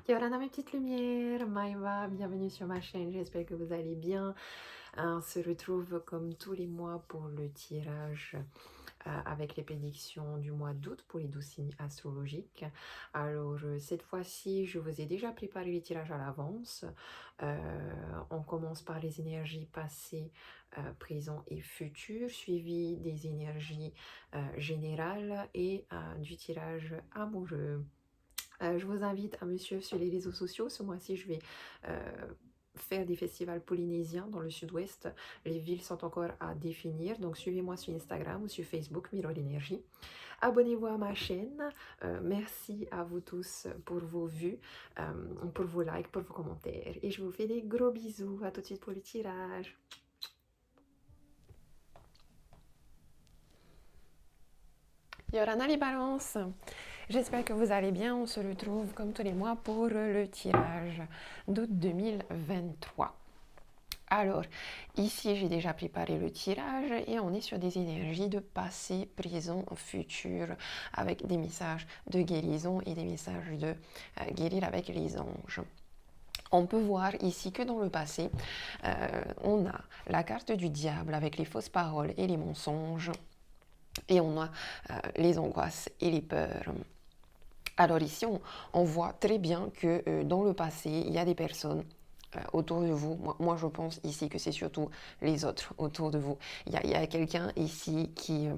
Yorana mes petites lumières, Maïva, bienvenue sur ma chaîne, j'espère que vous allez bien. On se retrouve comme tous les mois pour le tirage avec les prédictions du mois d'août pour les 12 signes astrologiques. Alors cette fois-ci, je vous ai déjà préparé les tirages à l'avance. On commence par les énergies passées, présentes et futures, suivies des énergies générales et du tirage amoureux. Je vous invite à me suivre sur les réseaux sociaux. Ce mois-ci, je vais faire des festivals polynésiens dans le sud-ouest. Les villes sont encore à définir, donc suivez-moi sur Instagram ou sur Facebook, Mirror Énergie. Abonnez-vous à ma chaîne. Merci à vous tous pour vos vues, pour vos likes, pour vos commentaires. Et je vous fais des gros bisous. À tout de suite pour le tirage. Yorana les balances, j'espère que vous allez bien. On se retrouve comme tous les mois pour le tirage d'août 2023. Alors, ici, j'ai déjà préparé le tirage et on est sur des énergies de passé, présent, futur, avec des messages de guérison et des messages de guérir avec les anges. On peut voir ici que dans le passé, on a la carte du diable avec les fausses paroles et les mensonges, et on a les angoisses et les peurs. Alors ici, on voit très bien que dans le passé, il y a des personnes autour de vous. Moi, je pense ici que c'est surtout les autres autour de vous. Il y a quelqu'un ici qui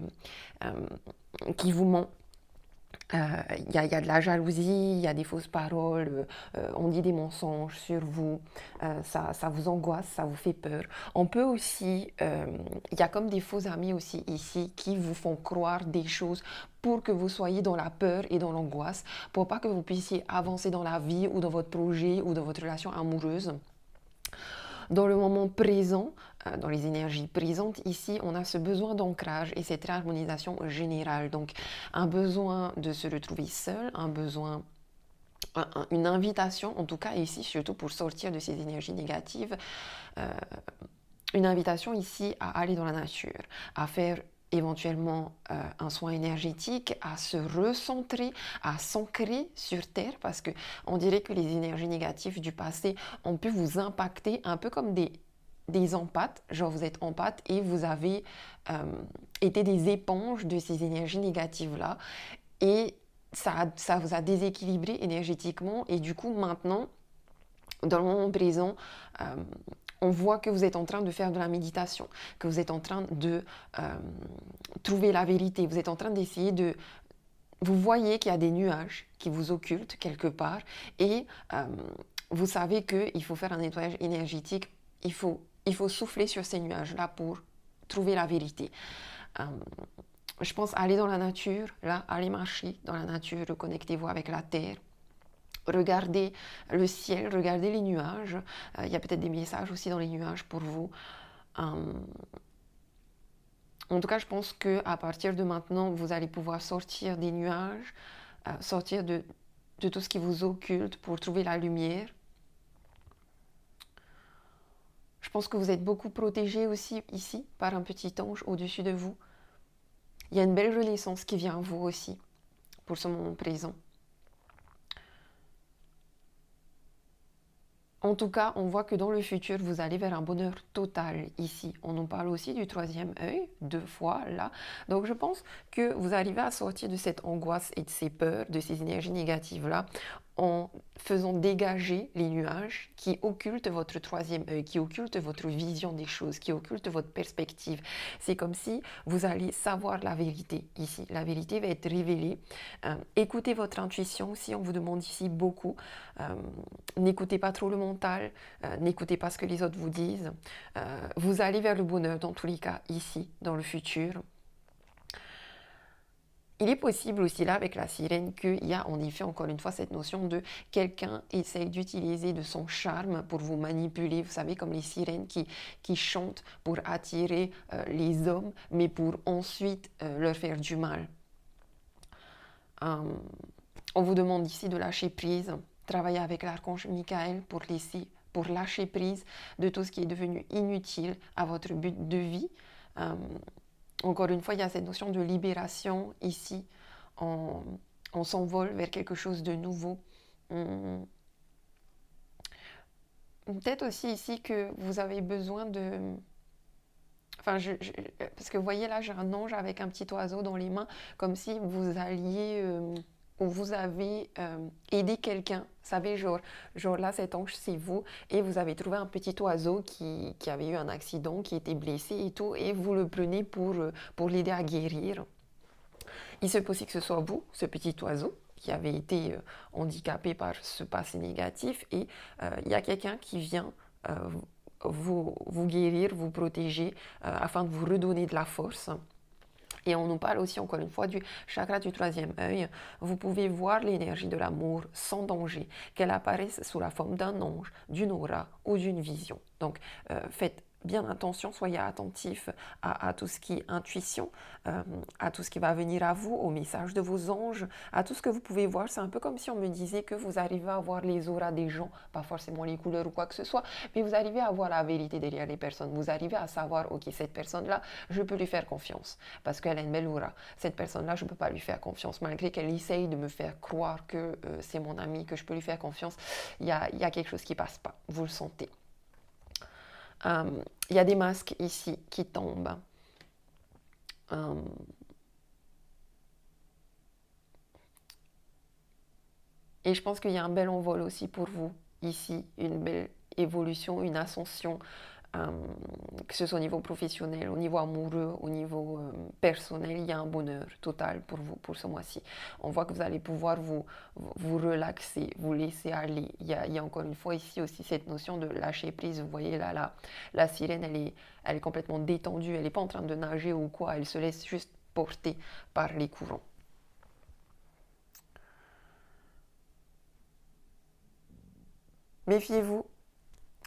vous ment. Il y a de la jalousie, il y a des fausses paroles, on dit des mensonges sur vous, ça vous angoisse, ça vous fait peur. On peut aussi, il y a comme des faux amis aussi ici qui vous font croire des choses pour que vous soyez dans la peur et dans l'angoisse, pour pas que vous puissiez avancer dans la vie ou dans votre projet ou dans votre relation amoureuse. Dans le moment présent, dans les énergies présentes, ici, on a ce besoin d'ancrage et cette harmonisation générale. Donc, un besoin de se retrouver seul, un besoin, une invitation, en tout cas ici, surtout pour sortir de ces énergies négatives, une invitation ici à aller dans la nature, à faire éventuellement un soin énergétique, à se recentrer, à s'ancrer sur Terre, parce que on dirait que les énergies négatives du passé ont pu vous impacter un peu comme des empâtes, genre vous êtes empâte et vous avez été des éponges de ces énergies négatives-là, et ça vous a déséquilibré énergétiquement, et du coup maintenant, dans le moment présent, on voit que vous êtes en train de faire de la méditation, que vous êtes en train de trouver la vérité, vous êtes en train d'essayer de... Vous voyez qu'il y a des nuages qui vous occultent quelque part et vous savez qu'il faut faire un nettoyage énergétique, il faut souffler sur ces nuages-là pour trouver la vérité. Je pense aller dans la nature, là, aller marcher dans la nature, reconnectez-vous avec la terre. Regardez le ciel, regardez les nuages. Il y a peut-être des messages aussi dans les nuages pour vous. En tout cas, je pense qu'à partir de maintenant, vous allez pouvoir sortir des nuages, sortir de tout ce qui vous occulte pour trouver la lumière. Je pense que vous êtes beaucoup protégé aussi ici par un petit ange au-dessus de vous. Il y a une belle renaissance qui vient à vous aussi pour ce moment présent. En tout cas, on voit que dans le futur, vous allez vers un bonheur total ici. On nous parle aussi du troisième œil, 2 fois là. Donc je pense que vous arrivez à sortir de cette angoisse et de ces peurs, de ces énergies négatives-là, en faisant dégager les nuages qui occultent votre troisième œil, qui occultent votre vision des choses, qui occultent votre perspective. C'est comme si vous alliez savoir la vérité ici. La vérité va être révélée. Écoutez votre intuition aussi, on vous demande ici beaucoup. N'écoutez pas trop le mental, n'écoutez pas ce que les autres vous disent. Vous allez vers le bonheur dans tous les cas ici, dans le futur. Il est possible aussi là avec la sirène qu'il y a en effet encore une fois cette notion de quelqu'un essaye d'utiliser de son charme pour vous manipuler, vous savez comme les sirènes qui chantent pour attirer les hommes mais pour ensuite leur faire du mal. On vous demande ici de lâcher prise, travailler avec l'archange Michael pour lâcher prise de tout ce qui est devenu inutile à votre but de vie. Encore une fois, il y a cette notion de libération ici. On s'envole vers quelque chose de nouveau. peut-être aussi ici que vous avez besoin de... Enfin, parce que vous voyez là, j'ai un ange avec un petit oiseau dans les mains, comme si vous alliez... ou vous avez aidé quelqu'un, vous savez, genre là, cet ange, c'est vous, et vous avez trouvé un petit oiseau qui avait eu un accident, qui était blessé et tout, et vous le prenez pour l'aider à guérir. Il se peut aussi que ce soit vous, ce petit oiseau, qui avait été handicapé par ce passé négatif, et il y a quelqu'un qui vient euh, vous guérir, vous protéger, afin de vous redonner de la force. Et on nous parle aussi encore une fois du chakra du troisième œil. Vous pouvez voir l'énergie de l'amour sans danger, qu'elle apparaisse sous la forme d'un ange, d'une aura ou d'une vision. Donc faites bien attention, soyez attentifs à tout ce qui est intuition, à tout ce qui va venir à vous, au message de vos anges, à tout ce que vous pouvez voir. C'est un peu comme si on me disait que vous arrivez à voir les auras des gens, pas forcément les couleurs ou quoi que ce soit, mais vous arrivez à voir la vérité derrière les personnes. Vous arrivez à savoir, ok, cette personne-là, je peux lui faire confiance parce qu'elle a une belle aura. Cette personne-là, je ne peux pas lui faire confiance, malgré qu'elle essaye de me faire croire que c'est mon ami, que je peux lui faire confiance. Il y a quelque chose qui ne passe pas, vous le sentez. Il y a des masques ici qui tombent. Et je pense qu'il y a un bel envol aussi pour vous ici, une belle évolution, une ascension, que ce soit au niveau professionnel, au niveau amoureux, au niveau personnel, il y a un bonheur total pour vous pour ce mois-ci. On voit que vous allez pouvoir vous relaxer, vous laisser aller. Il y a encore une fois ici aussi cette notion de lâcher prise. Vous voyez là, la sirène, elle est complètement détendue, elle n'est pas en train de nager ou quoi, elle se laisse juste porter par les courants. Méfiez-vous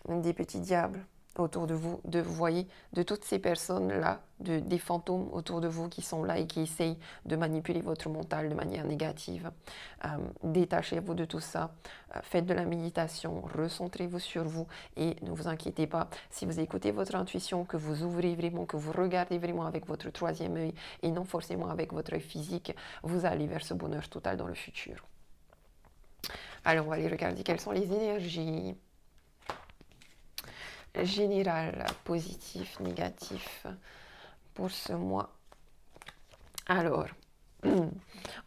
des petits diables autour de vous, vous voyez, de toutes ces personnes-là, des fantômes autour de vous qui sont là et qui essayent de manipuler votre mental de manière négative. Détachez-vous de tout ça, faites de la méditation, recentrez-vous sur vous et ne vous inquiétez pas. Si vous écoutez votre intuition, que vous ouvrez vraiment, que vous regardez vraiment avec votre troisième œil et non forcément avec votre œil physique, vous allez vers ce bonheur total dans le futur. Alors, on va aller regarder quelles sont les énergies générales, positif, négatif pour ce mois. Alors,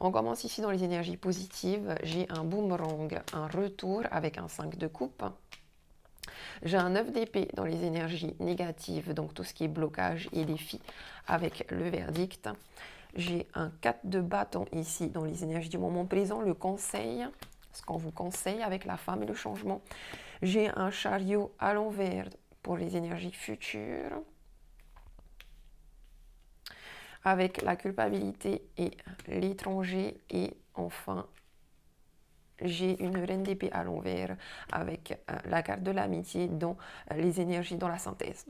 on commence ici dans les énergies positives. J'ai un boomerang, un retour avec un 5 de coupe. J'ai un 9 d'épée dans les énergies négatives, donc tout ce qui est blocage et défi avec le verdict. J'ai un 4 de bâton ici dans les énergies du moment présent, le conseil, ce qu'on vous conseille avec la femme et le changement. J'ai un chariot à l'envers pour les énergies futures, avec la culpabilité et l'étranger. Et enfin, j'ai une reine d'épée à l'envers avec la carte de l'amitié dans les énergies, dans la synthèse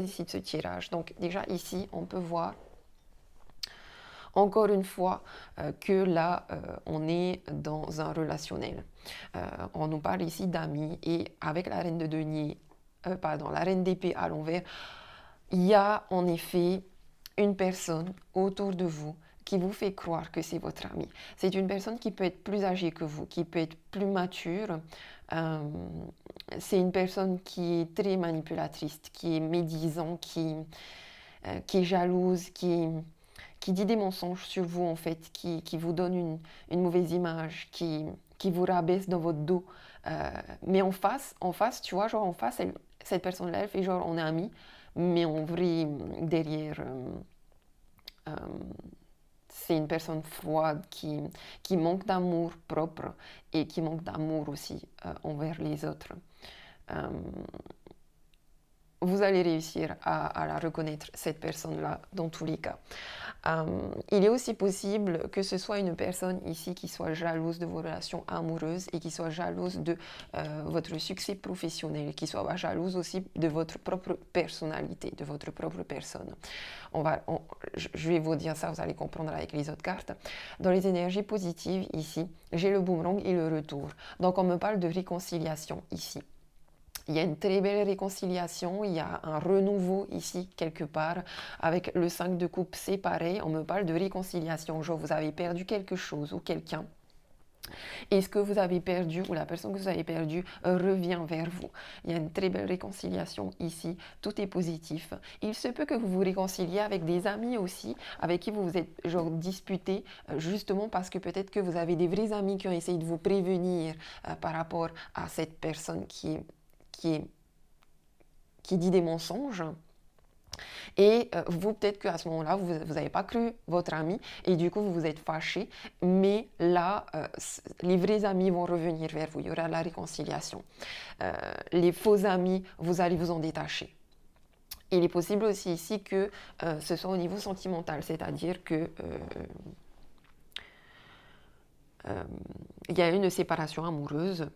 ici de ce tirage. Donc déjà ici, on peut voir encore une fois que là, on est dans un relationnel. On nous parle ici d'amis et avec la reine de denier, la reine d'épée à l'envers, il y a en effet une personne autour de vous qui vous fait croire que c'est votre ami. C'est une personne qui peut être plus âgée que vous, qui peut être plus mature. C'est une personne qui est très manipulatrice, qui est médisant, qui est jalouse, qui dit des mensonges sur vous en fait, qui vous donne une mauvaise image, qui vous rabaisse dans votre dos. Mais en face, tu vois, genre en face, cette personne-là, elle fait genre on est amis, mais en vrai, derrière, c'est une personne froide qui manque d'amour propre et qui manque d'amour aussi envers les autres. Vous allez réussir à la reconnaître, cette personne-là, dans tous les cas. Il est aussi possible que ce soit une personne ici qui soit jalouse de vos relations amoureuses et qui soit jalouse de votre succès professionnel, qui soit jalouse aussi de votre propre personnalité, de votre propre personne. Je vais vous dire ça, vous allez comprendre avec les autres cartes. Dans les énergies positives, ici, j'ai le boomerang et le retour. Donc on me parle de réconciliation ici. Il y a une très belle réconciliation, il y a un renouveau ici quelque part. Avec le 5 de coupe, c'est pareil, on me parle de réconciliation. Genre vous avez perdu quelque chose ou quelqu'un. Et ce que vous avez perdu ou la personne que vous avez perdue revient vers vous. Il y a une très belle réconciliation ici, tout est positif. Il se peut que vous vous réconciliez avec des amis aussi, avec qui vous vous êtes genre disputé, justement parce que peut-être que vous avez des vrais amis qui ont essayé de vous prévenir par rapport à cette personne qui, est, qui dit des mensonges. Et vous, peut-être qu'à ce moment-là, vous n'avez pas cru votre ami et du coup, vous vous êtes fâché. Mais là, les vrais amis vont revenir vers vous. Il y aura la réconciliation. Les faux amis, vous allez vous en détacher. Il est possible aussi ici que ce soit au niveau sentimental, c'est-à-dire que il y a une séparation amoureuse,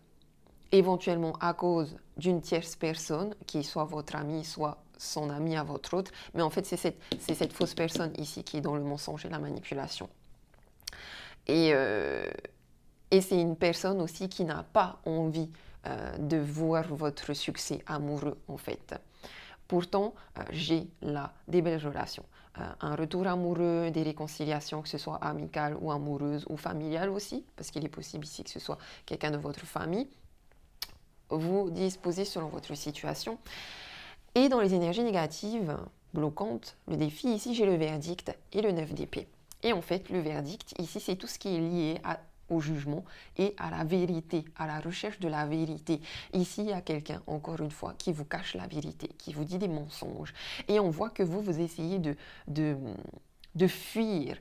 éventuellement à cause d'une tierce personne, qui soit votre ami, soit son ami à votre autre, mais en fait c'est cette fausse personne ici qui est dans le mensonge et la manipulation. Et c'est une personne aussi qui n'a pas envie de voir votre succès amoureux en fait. Pourtant, j'ai là des belles relations. Un retour amoureux, des réconciliations, que ce soit amicales ou amoureuses ou familiales aussi, parce qu'il est possible ici que ce soit quelqu'un de votre famille. Vous disposez selon votre situation. Et dans les énergies négatives, bloquantes, le défi, ici j'ai le verdict et le 9 d'épée. Et en fait, le verdict, ici, c'est tout ce qui est lié au jugement et à la vérité, à la recherche de la vérité. Ici, il y a quelqu'un, encore une fois, qui vous cache la vérité, qui vous dit des mensonges. Et on voit que vous essayez de fuir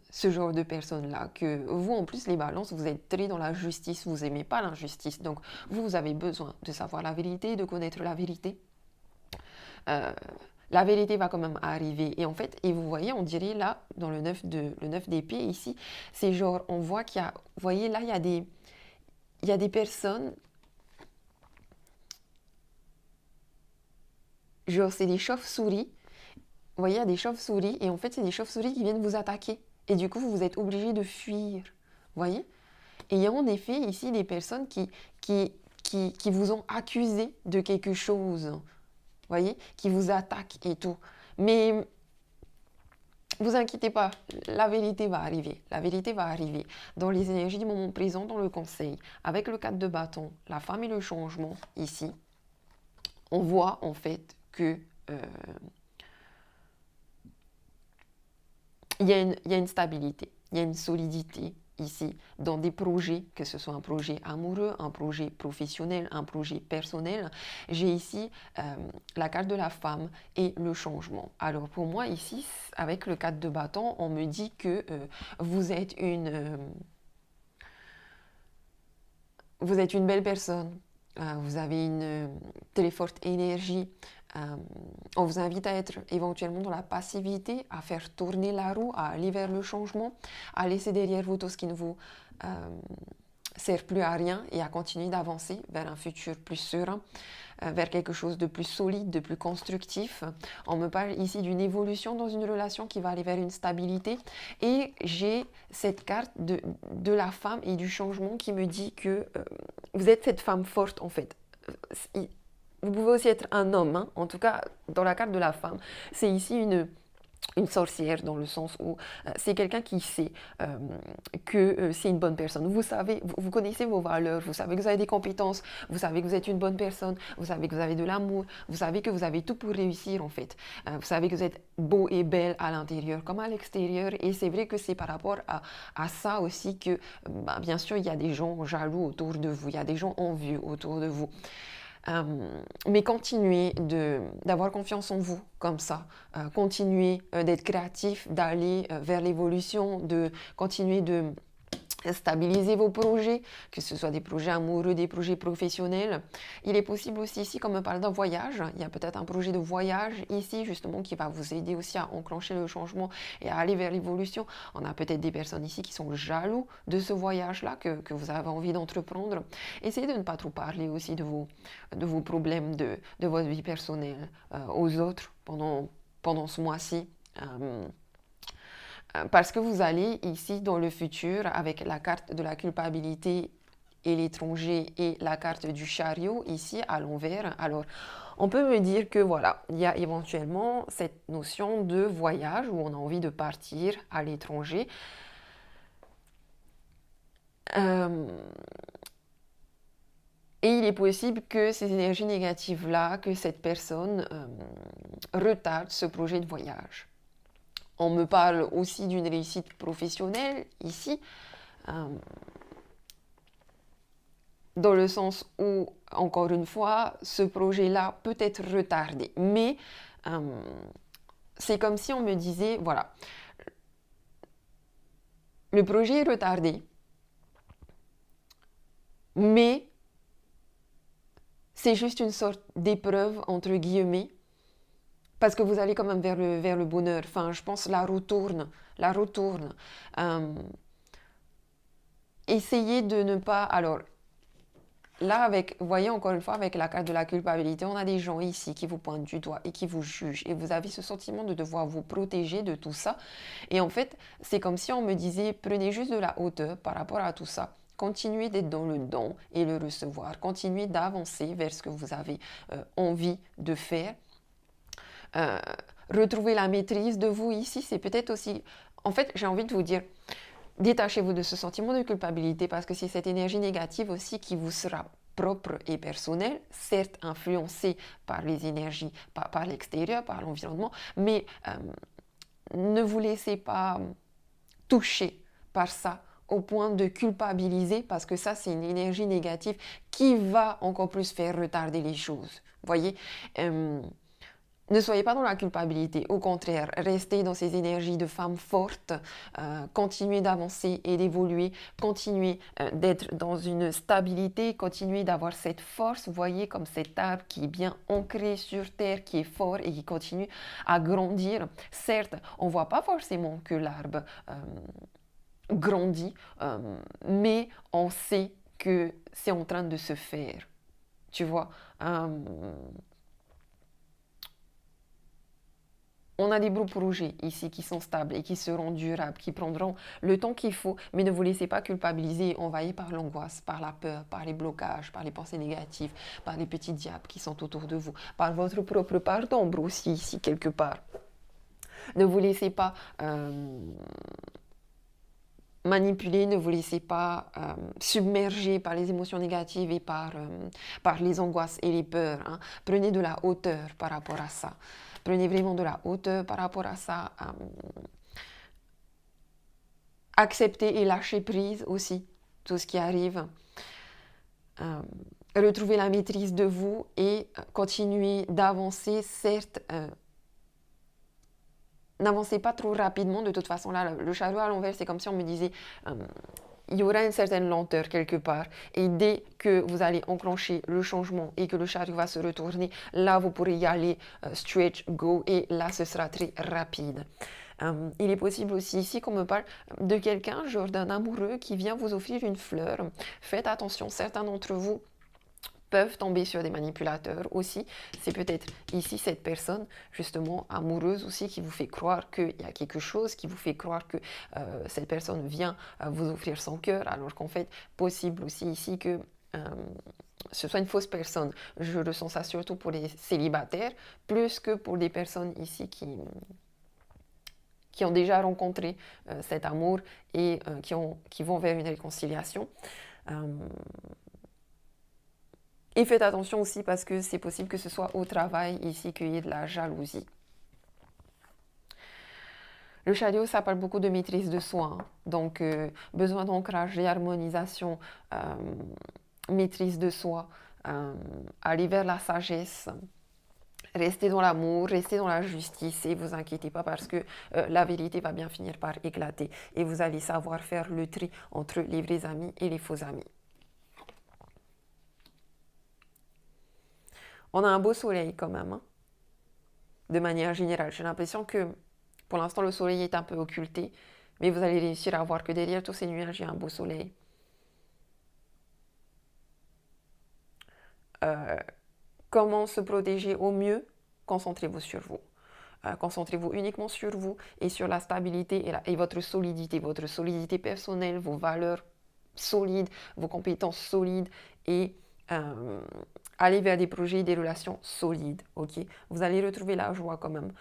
ce genre de personnes-là, que vous, en plus, les balances, vous êtes très dans la justice, vous n'aimez pas l'injustice. Donc, vous avez besoin de savoir la vérité, de connaître la vérité. La vérité va quand même arriver. Et en fait, et vous voyez, on dirait là, dans le 9 d'épée ici, c'est genre, on voit qu'il y a, vous voyez là, il y a des personnes, genre c'est des chauves-souris. Vous voyez, il y a des chauves-souris, et en fait, c'est des chauves-souris qui viennent vous attaquer. Et du coup, vous êtes obligé de fuir. Vous voyez? Et il y a en effet ici des personnes qui vous ont accusé de quelque chose. Voyez, qui vous attaquent et tout. Mais vous inquiétez pas, la vérité va arriver. La vérité va arriver. Dans les énergies du moment présent, dans le conseil, avec le 4 de bâton, la femme et le changement, ici, on voit en fait que il y a une stabilité, il y a une solidité ici dans des projets, que ce soit un projet amoureux, un projet professionnel, un projet personnel. J'ai ici la carte de la femme et le changement. Alors pour moi ici, avec le 4 de bâton, on me dit que vous êtes vous êtes une belle personne, vous avez une très forte énergie. On vous invite à être éventuellement dans la passivité, à faire tourner la roue, à aller vers le changement, à laisser derrière vous tout ce qui ne vous sert plus à rien et à continuer d'avancer vers un futur plus serein, vers quelque chose de plus solide, de plus constructif. On me parle ici d'une évolution dans une relation qui va aller vers une stabilité. Et j'ai cette carte de la femme et du changement qui me dit que vous êtes cette femme forte en fait. Vous pouvez aussi être un homme, hein. En tout cas, dans la carte de la femme, c'est ici une sorcière dans le sens où c'est quelqu'un qui sait que c'est une bonne personne. Vous savez, vous connaissez vos valeurs, vous savez que vous avez des compétences, vous savez que vous êtes une bonne personne, vous savez que vous avez de l'amour, vous savez que vous avez tout pour réussir en fait. Vous savez que vous êtes beau et belle à l'intérieur comme à l'extérieur et c'est vrai que c'est par rapport à ça aussi que bien sûr il y a des gens jaloux autour de vous, il y a des gens envieux autour de vous. Mais continuez d'avoir confiance en vous comme ça. Continuez d'être créatif, d'aller vers l'évolution, de continuer de stabiliser vos projets, que ce soit des projets amoureux, des projets professionnels. Il est possible aussi ici, comme on parle d'un voyage, il y a peut-être un projet de voyage ici justement qui va vous aider aussi à enclencher le changement et à aller vers l'évolution. On a peut-être des personnes ici qui sont jaloux de ce voyage-là que vous avez envie d'entreprendre. Essayez de ne pas trop parler aussi de vos problèmes de votre vie personnelle aux autres pendant ce mois-ci. Parce que vous allez ici dans le futur avec la carte de la culpabilité et l'étranger et la carte du chariot ici à l'envers. Alors, on peut me dire que voilà, il y a éventuellement cette notion de voyage où on a envie de partir à l'étranger. Euh, et il est possible que ces énergies négatives-là, que cette personne retarde ce projet de voyage. On me parle aussi d'une réussite professionnelle ici, euh, dans le sens où, encore une fois, ce projet-là peut être retardé. Mais c'est comme si on me disait, voilà, le projet est retardé, mais c'est juste une sorte d'épreuve, entre guillemets, parce que vous allez quand même vers le bonheur. Enfin, je pense la roue tourne, la roue tourne. Euh, essayez de ne pas... Alors, là, avec, vous voyez encore une fois, avec la carte de la culpabilité, on a des gens ici qui vous pointent du doigt et qui vous jugent. Et vous avez ce sentiment de devoir vous protéger de tout ça. Et en fait, c'est comme si on me disait, prenez juste de la hauteur par rapport à tout ça. Continuez d'être dans le don et le recevoir. Continuez d'avancer vers ce que vous avez envie de faire. Euh, retrouver la maîtrise de vous ici, c'est peut-être aussi... En fait, j'ai envie de vous dire, détachez-vous de ce sentiment de culpabilité parce que c'est cette énergie négative aussi qui vous sera propre et personnelle, certes influencée par les énergies, par l'extérieur, par l'environnement, mais ne vous laissez pas toucher par ça au point de culpabiliser parce que ça c'est une énergie négative qui va encore plus faire retarder les choses. Vous voyez, ne soyez pas dans la culpabilité, au contraire, restez dans ces énergies de femme forte, continuez d'avancer et d'évoluer, continuez d'être dans une stabilité, continuez d'avoir cette force, vous voyez, comme cet arbre qui est bien ancré sur terre, qui est fort et qui continue à grandir. Certes, on ne voit pas forcément que l'arbre grandit, mais on sait que c'est en train de se faire, tu vois. On a des beaux projets ici qui sont stables et qui seront durables, qui prendront le temps qu'il faut, mais ne vous laissez pas culpabiliser, envahir par l'angoisse, par la peur, par les blocages, par les pensées négatives, par les petits diables qui sont autour de vous, par votre propre part d'ombre aussi ici quelque part. Ne vous laissez pas manipuler, ne vous laissez pas submerger par les émotions négatives et par les angoisses et les peurs. Hein. Prenez de la hauteur par rapport à ça. Prenez vraiment de la hauteur par rapport à ça. Acceptez et lâchez prise aussi, tout ce qui arrive. Retrouvez la maîtrise de vous et continuez d'avancer, certes. N'avancez pas trop rapidement, de toute façon, là, le chariot à l'envers, c'est comme si on me disait, il y aura une certaine lenteur quelque part. Et dès que vous allez enclencher le changement et que le chariot va se retourner, là, vous pourrez y aller stretch, go, et là, ce sera très rapide. Il est possible aussi ici qu'on me parle de quelqu'un, genre d'un amoureux qui vient vous offrir une fleur. Faites attention, certains d'entre vous peuvent tomber sur des manipulateurs aussi. C'est peut-être ici cette personne, justement, amoureuse aussi, qui vous fait croire qu'il y a quelque chose, qui vous fait croire que cette personne vient vous offrir son cœur, alors qu'en fait, possible aussi ici que ce soit une fausse personne. Je ressens ça surtout pour les célibataires, plus que pour des personnes ici qui ont déjà rencontré cet amour et qui vont vers une réconciliation. Et faites attention aussi parce que c'est possible que ce soit au travail ici qu'il y ait de la jalousie. Le chariot, ça parle beaucoup de maîtrise de soi. Hein. Donc, besoin d'ancrage et harmonisation, maîtrise de soi, aller vers la sagesse. Restez dans l'amour, restez dans la justice et vous inquiétez pas parce que la vérité va bien finir par éclater et vous allez savoir faire le tri entre les vrais amis et les faux amis. On a un beau soleil quand même, hein, de manière générale. J'ai l'impression que pour l'instant le soleil est un peu occulté, mais vous allez réussir à voir que derrière tous ces nuages, il y a un beau soleil. Comment se protéger au mieux? Concentrez-vous sur vous. Concentrez-vous uniquement sur vous et sur la stabilité et votre solidité personnelle, vos valeurs solides, vos compétences solides et aller vers des projets et des relations solides, ok? Vous allez retrouver la joie quand même,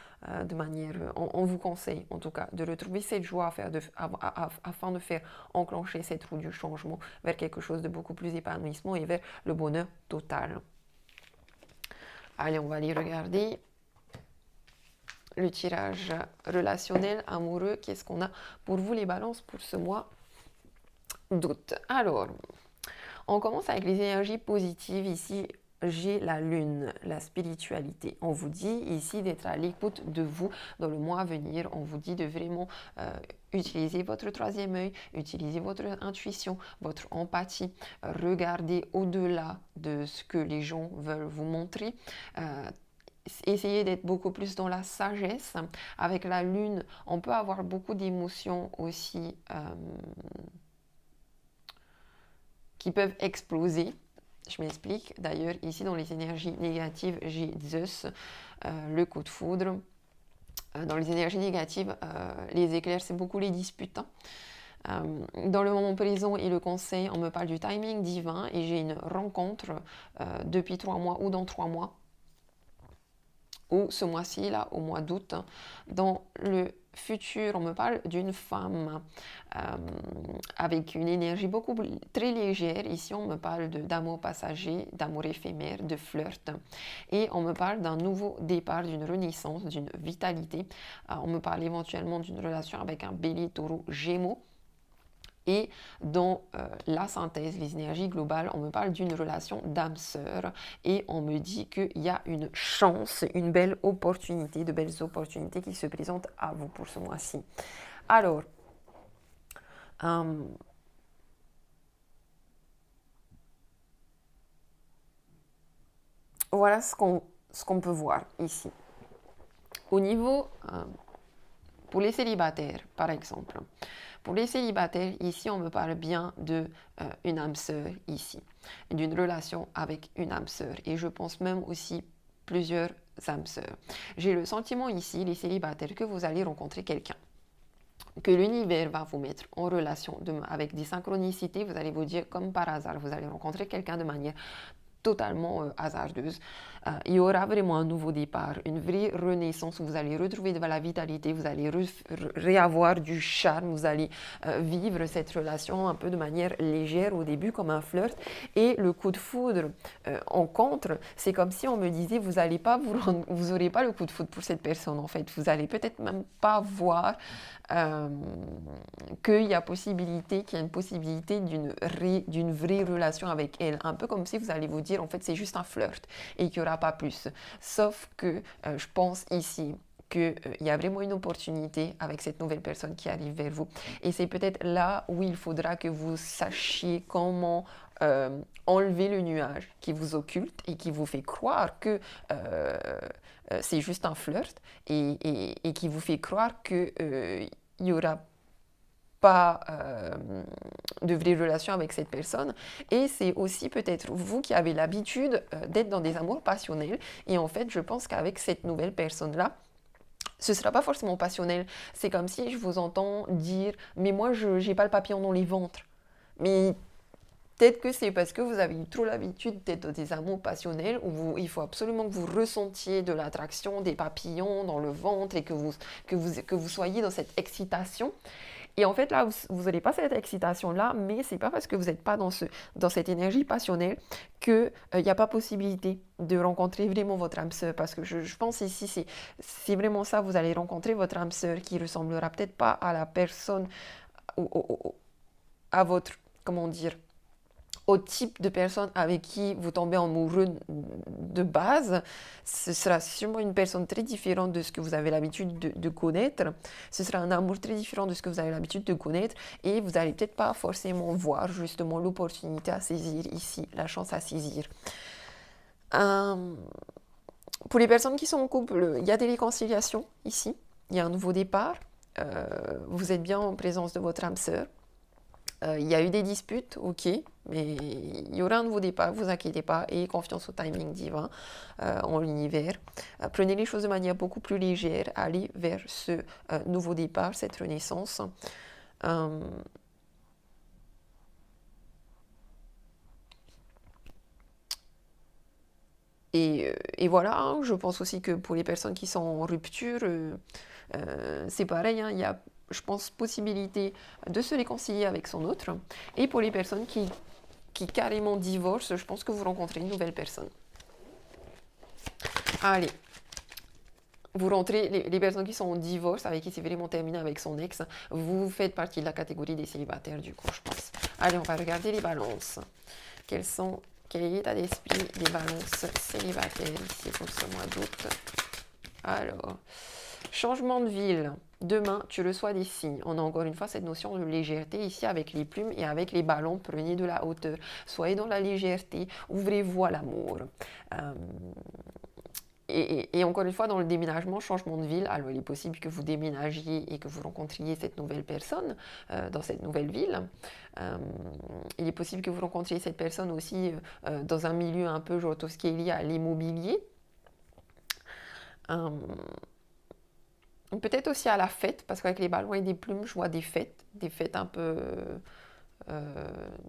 de manière, on vous conseille en tout cas de retrouver cette joie afin de faire enclencher cette roue du changement vers quelque chose de beaucoup plus épanouissement et vers le bonheur total. Allez, on va aller regarder le tirage relationnel, amoureux. Qu'est-ce qu'on a pour vous les balances pour ce mois d'août? Alors, on commence avec les énergies positives. Ici, j'ai la lune, la spiritualité. On vous dit ici d'être à l'écoute de vous dans le mois à venir. On vous dit de vraiment utiliser votre troisième œil, utiliser votre intuition, votre empathie. Regardez au-delà de ce que les gens veulent vous montrer. Essayez d'être beaucoup plus dans la sagesse. Avec la lune, on peut avoir beaucoup d'émotions aussi qui peuvent exploser. Je m'explique. D'ailleurs, ici, dans les énergies négatives, j'ai Zeus, le coup de foudre. Dans les énergies négatives, les éclairs, c'est beaucoup les disputes. Dans le moment présent et le conseil, on me parle du timing divin et j'ai une rencontre depuis 3 mois ou dans 3 mois. Ou ce mois-ci, là, au mois d'août. Dans le futur, on me parle d'une femme avec une énergie très légère. Ici, on me parle d'amour passager, d'amour éphémère, de flirt. Et on me parle d'un nouveau départ, d'une renaissance, d'une vitalité. On me parle éventuellement d'une relation avec un bélier, taureau, gémeaux. Et dans la synthèse, les énergies globales, on me parle d'une relation d'âme-sœur et on me dit qu'il y a une chance, une belle opportunité, de belles opportunités qui se présentent à vous pour ce mois-ci. Alors, voilà ce qu'on peut voir ici. Au niveau, pour les célibataires, par exemple, pour les célibataires, ici, on me parle bien d'une âme sœur ici, d'une relation avec une âme sœur. Et je pense même aussi plusieurs âmes sœurs. J'ai le sentiment ici, les célibataires, que vous allez rencontrer quelqu'un, que l'univers va vous mettre en relation avec des synchronicités. Vous allez vous dire, comme par hasard, vous allez rencontrer quelqu'un de manière totalement hasardeuse. Il y aura vraiment un nouveau départ, une vraie renaissance où vous allez retrouver de la vitalité, vous allez réavoir du charme, vous allez vivre cette relation un peu de manière légère au début comme un flirt. Et le coup de foudre en contre, c'est comme si on me disait vous n'aurez pas le coup de foudre pour cette personne en fait. Vous allez peut-être même pas voir qu'il y a une possibilité d'une vraie relation avec elle. Un peu comme si vous allez vous dire, en fait, c'est juste un flirt et qu'il n'y aura pas plus. Sauf que je pense ici qu'il y a vraiment une opportunité avec cette nouvelle personne qui arrive vers vous. Et c'est peut-être là où il faudra que vous sachiez comment enlever le nuage qui vous occulte et qui vous fait croire que c'est juste un flirt et qui vous fait croire qu'il n'y aura pas de vraie relation avec cette personne. Et c'est aussi peut-être vous qui avez l'habitude d'être dans des amours passionnels. Et en fait, je pense qu'avec cette nouvelle personne-là, ce ne sera pas forcément passionnel. C'est comme si je vous entends dire « mais moi, je n'ai pas le papillon dans les ventres ». Mais peut-être que c'est parce que vous avez eu trop l'habitude d'être dans des amours passionnels où il faut absolument que vous ressentiez de l'attraction, des papillons dans le ventre et que vous soyez dans cette excitation. Et en fait, là, vous n'aurez pas cette excitation-là, mais ce n'est pas parce que vous n'êtes pas dans cette énergie passionnelle qu'il n'y a pas possibilité de rencontrer vraiment votre âme sœur. Parce que je pense ici, c'est vraiment ça, vous allez rencontrer votre âme sœur qui ressemblera peut-être pas à la personne, à votre, comment dire, au type de personne avec qui vous tombez amoureux de base. Ce sera sûrement une personne très différente de ce que vous avez l'habitude de connaître. Ce sera un amour très différent de ce que vous avez l'habitude de connaître et vous n'allez peut-être pas forcément voir justement l'opportunité à saisir ici, la chance à saisir. Pour les personnes qui sont en couple, il y a des réconciliations ici, il y a un nouveau départ, vous êtes bien en présence de votre âme sœur. Il y a eu des disputes, ok, mais il y aura un nouveau départ, vous inquiétez pas, et confiance au timing divin, en l'univers. Prenez les choses de manière beaucoup plus légère, allez vers ce nouveau départ, cette renaissance. Et voilà, hein, je pense aussi que pour les personnes qui sont en rupture, c'est pareil, hein, il y a, je pense, possibilité de se réconcilier avec son autre. Et pour les personnes qui carrément divorcent, je pense que vous rencontrez une nouvelle personne. Allez, vous rentrez, les personnes qui sont en divorce, avec qui c'est vraiment terminé avec son ex, vous faites partie de la catégorie des célibataires, du coup, je pense. Allez, on va regarder les balances. Quel est l'état d'esprit des balances célibataires ici pour ce mois d'août? Alors, changement de ville. Demain, tu reçois des signes. On a encore une fois cette notion de légèreté ici avec les plumes et avec les ballons. Prenez de la hauteur. Soyez dans la légèreté. Ouvrez-vous à l'amour. Euh, et encore une fois, dans le déménagement, changement de ville, alors il est possible que vous déménagiez et que vous rencontriez cette nouvelle personne dans cette nouvelle ville. Euh, il est possible que vous rencontriez cette personne aussi dans un milieu un peu genre tout ce qui est lié à l'immobilier. Euh, Peut-être aussi à la fête, parce qu'avec les ballons et des plumes, je vois des fêtes un peu,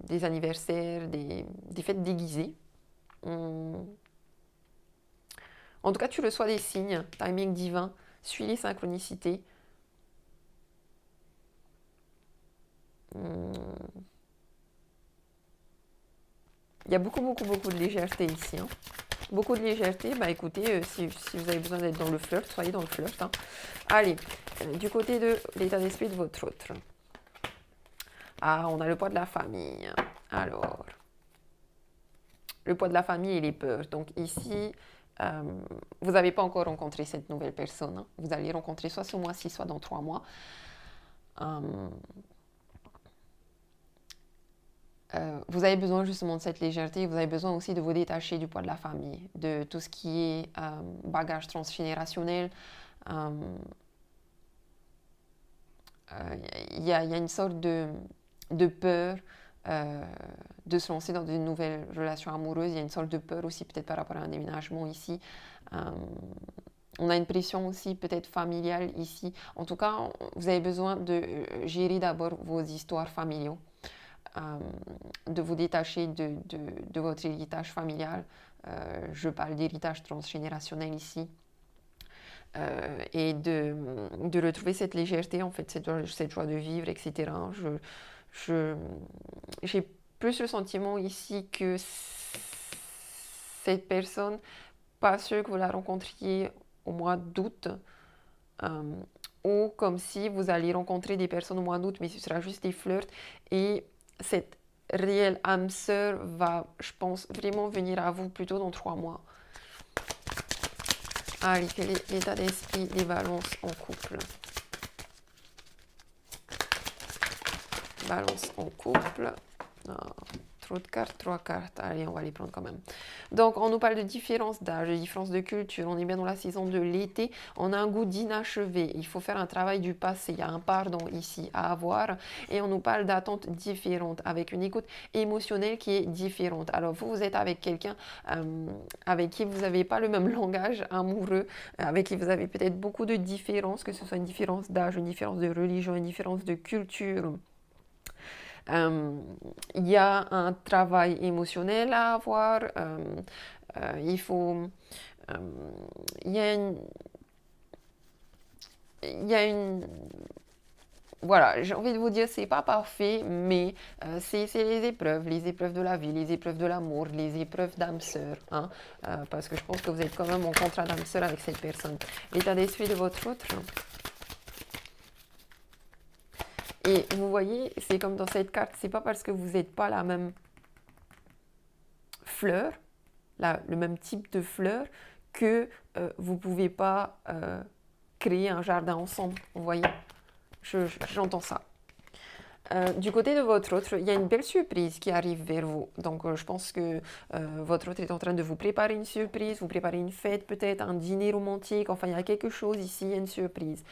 des anniversaires, des fêtes déguisées. Hum. En tout cas, tu reçois des signes, timing divin, suis les synchronicités. Hum. Il y a beaucoup de légèreté ici, hein. Beaucoup de légèreté. Bah écoutez, si vous avez besoin d'être dans le flirt, soyez dans le flirt, hein. Allez, du côté de l'état d'esprit de votre autre. Ah, on a le poids de la famille. Alors, le poids de la famille et les peurs. Donc ici, euh, vous n'avez pas encore rencontré cette nouvelle personne, hein. Vous allez rencontrer soit ce mois-ci, soit dans 3 mois. Euh, vous avez besoin justement de cette légèreté, vous avez besoin aussi de vous détacher du poids de la famille, de tout ce qui est bagage transgénérationnel. Euh, y a une sorte de peur euh, de se lancer dans de nouvelles relations amoureuses. Il y a une sorte de peur aussi peut-être par rapport à un déménagement ici. Euh, on a une pression aussi peut-être familiale ici. En tout cas, vous avez besoin de gérer d'abord vos histoires familiales, euh, de vous détacher de votre héritage familial. Je parle d'héritage transgénérationnel ici. Et de retrouver cette légèreté, en fait, cette joie de vivre, etc. Je, j'ai plus le sentiment ici que cette personne, pas sûr que vous la rencontriez au mois d'août, euh, ou comme si vous alliez rencontrer des personnes au mois d'août, mais ce sera juste des flirts, et cette réelle âme sœur va, je pense, vraiment venir à vous plutôt dans 3 mois. Allez, quel est l'état d'esprit des balances en couple? Balance en couple. Ah, trop de cartes, 3 cartes. Allez, on va les prendre quand même. Donc, on nous parle de différence d'âge, de différence de culture. On est bien dans la saison de l'été. On a un goût d'inachevé. Il faut faire un travail du passé. Il y a un pardon ici à avoir. Et on nous parle d'attentes différentes, avec une écoute émotionnelle qui est différente. Alors, vous êtes avec quelqu'un avec qui vous n'avez pas le même langage amoureux, avec qui vous avez peut-être beaucoup de différences, que ce soit une différence d'âge, une différence de religion, une différence de culture. Euh, Il y a un travail émotionnel à avoir. Il faut. euh, il y a une. Il y a une. Voilà, j'ai envie de vous dire, c'est pas parfait, mais c'est les épreuves de la vie, les épreuves de l'amour, les épreuves d'âme sœur, hein, parce que je pense que vous êtes quand même en contrat d'âme sœur avec cette personne. L'état d'esprit de votre autre. Et vous voyez, c'est comme dans cette carte, c'est pas parce que vous n'êtes pas la même fleur, le même type de fleur, que vous ne pouvez pas créer un jardin ensemble. Vous voyez, j'entends ça. Du côté de votre autre, il y a une belle surprise qui arrive vers vous. Donc, je pense que votre autre est en train de vous préparer une surprise, vous préparez une fête, peut-être un dîner romantique. Enfin, il y a quelque chose ici, il y a une surprise.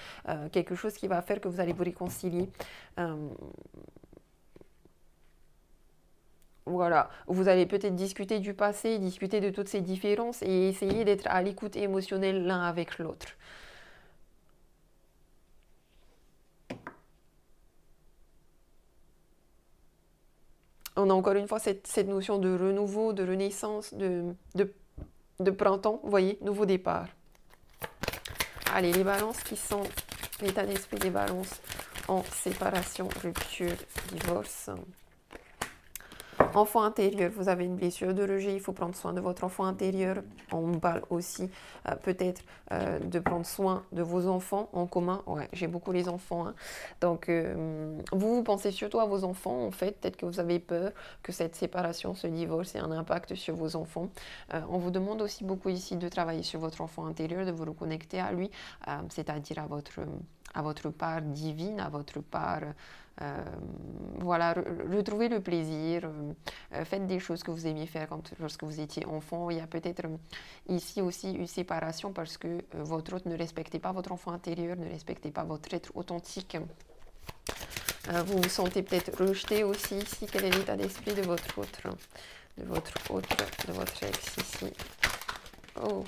Quelque chose qui va faire que vous allez vous réconcilier. Euh, Voilà, vous allez peut-être discuter du passé, discuter de toutes ces différences et essayer d'être à l'écoute émotionnelle l'un avec l'autre. On a encore une fois cette notion de renouveau, de renaissance, de de printemps, vous voyez, nouveau départ. Allez, les balances qui sont l'état d'esprit des balances en séparation, rupture, divorce. Enfant intérieur, vous avez une blessure de rejet, il faut prendre soin de votre enfant intérieur. On me parle aussi peut-être de prendre soin de vos enfants en commun. Ouais, j'ai beaucoup les enfants. Hein. Donc, vous pensez surtout à vos enfants, en fait. Peut-être que vous avez peur que cette séparation, ce divorce ait un impact sur vos enfants. On vous demande aussi beaucoup ici de travailler sur votre enfant intérieur, de vous reconnecter à lui, c'est-à-dire à votre part divine, à votre part... voilà, retrouvez le plaisir, faites des choses que vous aimiez faire lorsque vous étiez enfant. Il y a peut-être ici aussi une séparation parce que votre autre ne respectait pas votre enfant intérieur, ne respectait pas votre être authentique. Vous vous sentez peut-être rejeté aussi ici. Quel est l'état d'esprit de votre autre, de votre ex ici? Oh,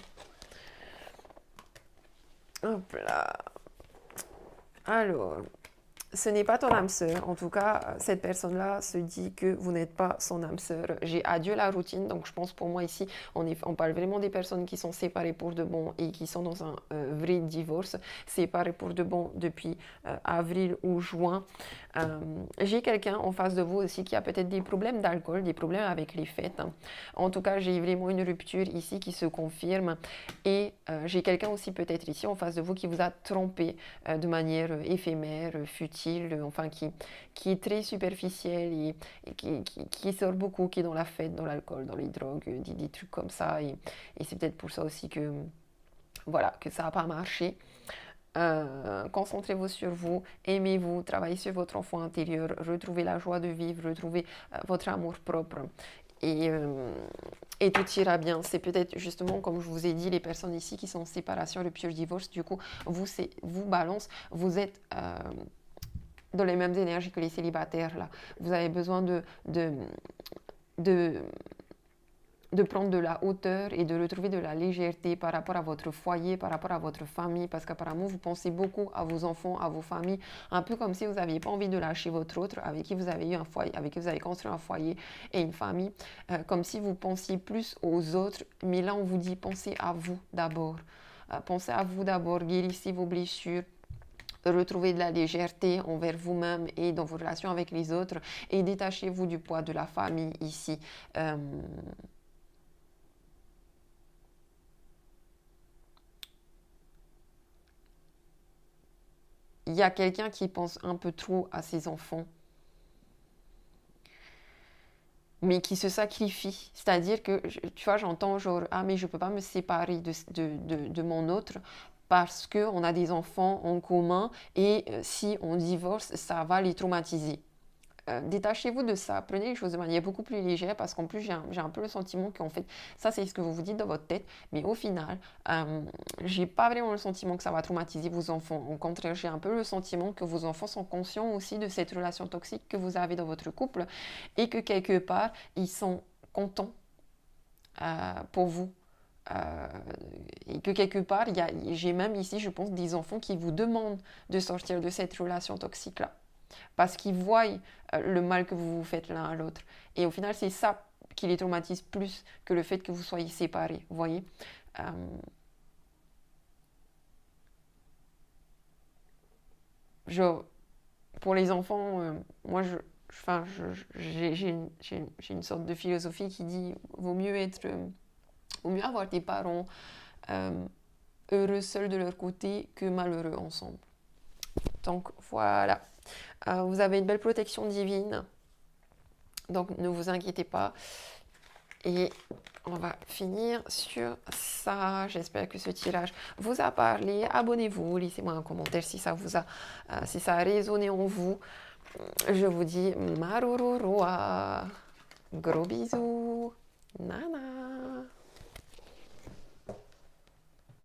hop là. Alors, ce n'est pas ton âme sœur. En tout cas, cette personne-là se dit que vous n'êtes pas son âme sœur. J'ai adieu la routine. Donc, je pense pour moi ici, on parle vraiment des personnes qui sont séparées pour de bon et qui sont dans un vrai divorce. Séparées pour de bon depuis avril ou juin. J'ai quelqu'un en face de vous aussi qui a peut-être des problèmes d'alcool, des problèmes avec les fêtes. Hein. En tout cas, j'ai vraiment une rupture ici qui se confirme. Et j'ai quelqu'un aussi peut-être ici en face de vous qui vous a trompé de manière éphémère, futile, enfin qui est très superficielle et qui sort beaucoup, qui est dans la fête, dans l'alcool, dans les drogues, des trucs comme ça. Et c'est peut-être pour ça aussi que, voilà, que ça n'a pas marché. Concentrez-vous sur vous, aimez-vous, travaillez sur votre enfant intérieur, retrouvez la joie de vivre, retrouvez votre amour propre et tout ira bien. C'est peut-être justement, comme je vous ai dit, les personnes ici qui sont en séparation, rupture, divorce, du coup, vous balance, vous êtes dans les mêmes énergies que les célibataires là. Vous avez besoin de prendre de la hauteur et de retrouver de la légèreté par rapport à votre foyer, par rapport à votre famille, parce qu'apparemment vous pensez beaucoup à vos enfants, à vos familles, un peu comme si vous n'aviez pas envie de lâcher votre autre, avec qui vous avez eu un foyer, avec qui vous avez construit un foyer et une famille, comme si vous pensiez plus aux autres, mais là on vous dit pensez à vous d'abord, pensez à vous d'abord, guérissez vos blessures, retrouvez de la légèreté envers vous-même et dans vos relations avec les autres et détachez-vous du poids de la famille ici. Il y a quelqu'un qui pense un peu trop à ses enfants, mais qui se sacrifie. C'est-à-dire que, tu vois, j'entends genre, ah mais je ne peux pas me séparer de mon autre parce qu'on a des enfants en commun et si on divorce, ça va les traumatiser. Détachez-vous de ça, prenez les choses de manière beaucoup plus légère parce qu'en plus j'ai un peu le sentiment qu'en fait ça c'est ce que vous vous dites dans votre tête, mais au final j'ai pas vraiment le sentiment que ça va traumatiser vos enfants. Au contraire, j'ai un peu le sentiment que vos enfants sont conscients aussi de cette relation toxique que vous avez dans votre couple et que quelque part ils sont contents pour vous. Euh, et que quelque part, j'ai même ici, je pense, des enfants qui vous demandent de sortir de cette relation toxique-là parce qu'ils voient le mal que vous vous faites l'un à l'autre. Et au final, c'est ça qui les traumatise plus que le fait que vous soyez séparés, vous voyez. Euh, genre, pour les enfants, moi, enfin, j'ai une sorte de philosophie qui dit vaut mieux avoir des parents euh, heureux seuls de leur côté que malheureux ensemble. Donc voilà. Vous avez une belle protection divine. Donc ne vous inquiétez pas. Et on va finir sur ça. J'espère que ce tirage vous a parlé. Abonnez-vous, laissez-moi un commentaire si ça si ça a résonné en vous. Je vous dis Marororoa. Gros bisous. Nana.